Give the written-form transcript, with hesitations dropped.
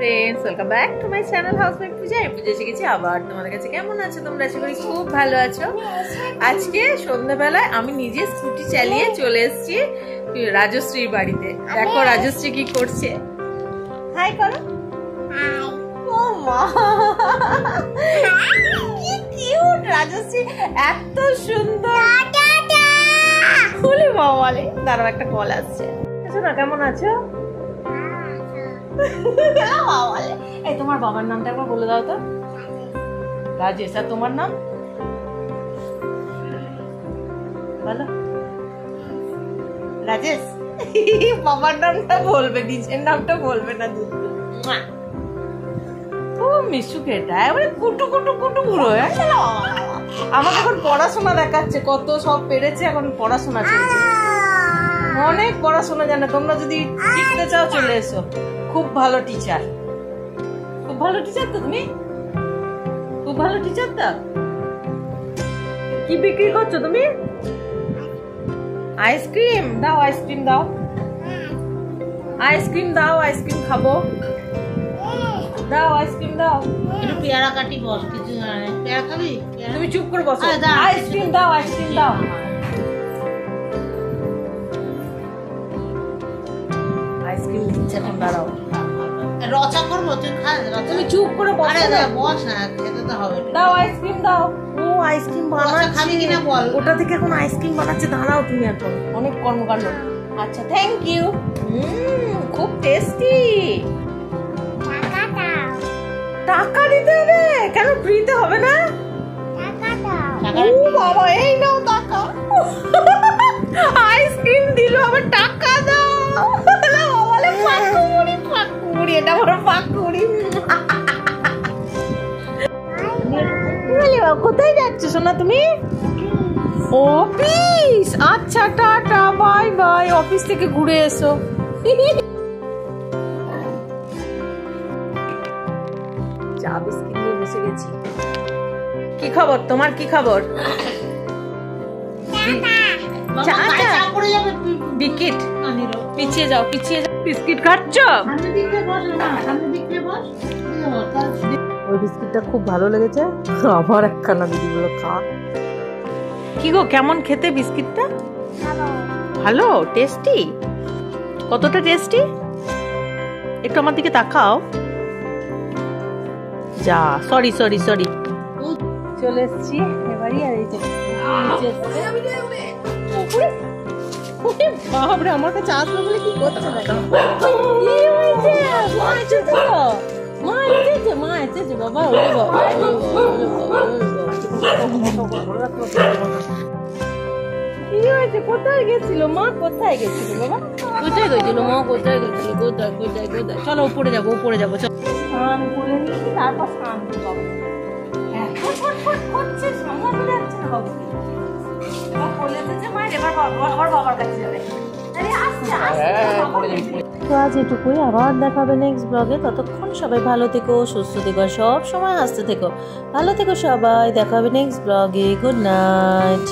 Friends welcome back to my channel housemate Puja. আমি পূজা এসে গেছি আবার তোমাদের কাছে। কেমন আছো তোমরা? আশা করি খুব ভালো আছো। আজকে সন্ধ্যাবেলায় আমি নিজে স্কুটি চালিয়ে চলে এসেছি রাজশ্রীর বাড়িতে। দেখো রাজশ্রী কি করছে। হাই করো। হাই। ও মা কি কিউট রাজশ্রী, এত সুন্দর। ফুলি মামালে দাঁড়াও, একটা কল আসছে। শোনো কেমন আছো? এই তোমার বাবার নামটা একবার বলে দাও তো। রাজেশ। আর তোমার নাম বলো। রাজেশ। বাবার নামটা বলবে, নিজের নামটা বলবে না। ও মিশু খেটা এবারে কুটু কুটু কুটু পুরো। আমাকে এখন পড়াশোনা দেখাচ্ছে, কত সব পেরেছে, এখন পড়াশোনা চলছে। অনেক পড়াশোনা জানে। তোমরা যদি শিখতে চাও চলে এসো। খুব ভালো টিচার, খুব ভালো টিচার তো তুমি। খুব ভালো টিচার তো। কি বিক্রি করছো তুমি? আইসক্রিম দাও, আইসক্রিম দাও, আইসক্রিম দাও, আইসক্রিম খাবো। দাও আইসক্রিম দাও। একটু পেয়ারা কাটি বল, কিছু পেয়ারা খাবি? তুমি চুপ করে বসো। আইসক্রিম দাও, আইসক্রিম দাও। আইসক্রিম দিচ্ছে এখন, দাঁড়াও। রচা করবো, তুই খা। তুমি চুপ করে বসো। বস না, খেতে তো হবে। দাও আইসক্রিম দাও। ও আইসক্রিম বানাচ্ছে, খাবি কিনা বল। ওটা থেকে এখন আইসক্রিম বানাচ্ছে। দাঁড়াও তুমি এখন, অনেক কর্মকাণ্ড। আচ্ছা থ্যাংক ইউ। খুব টেস্টি। টাকা দিতে হবে কেন? ফ্রিতে হবে না? ও বাবা, এই নাও টাকা। আইসক্রিম দিল আবার টাকা দাও। বলে পাকুড়ি পাকুড়ি, এটা আমার পাকুড়ি। কোথায় যাচ্ছ সোনা তুমি? অফিস। আচ্ছা টাটা, বাই বাই। অফিস থেকে ঘুরে এসো। চা বিস্কিট নিয়ে বসে গেছি। কি খবর তোমার? কি খবর? বিস্কিট পিছিয়ে যাও, পিছিয়ে যাও। বিস্কিট খাচ্ছ? ওই বিস্কিটটা খুব ভালো লেগেছে। আবার একখানা দিদি বলো খা। কি গো, কেমন খেতে বিস্কিটটা? ভালো, টেস্টি। কতটা টেস্টি? একটু আমার দিকে তাকাও। যা, সরি সরি সরি। চলে এসছি এবারই। আর এই যে বাপরে, আমার কাছে আসবে বলে কি করছে দেখো। কি হয়েছে? মা এসেছে, মা এসেছে, মা এসেছে। বাবা ওরে বাবা, কি হয়েছে? কোথায় গেছিল মা? কোথায় গেছিল বাবা? কোথায় গেছিল মা? কোথায় গেছিল? কোথায় কোথায় কোথায়? চলো উপরে যাবো, উপরে যাবো। চলো স্নান করে নিয়েছি, তারপর স্নান করবো। করছে, সামনে যাচ্ছে না বাবু। এবার বলে দিচ্ছে মায়ের, এবার আবার বাবার কাছে যাবে। তো আজ এটুকুই, আবার দেখা হবে নেক্সট ব্লগে। ততক্ষণ সবাই ভালো থেকো, সুস্থ থেকো, সব সময় হাসতে থেকো। ভালো থেকো সবাই। দেখা হবে নেক্সট ব্লগে। Good night.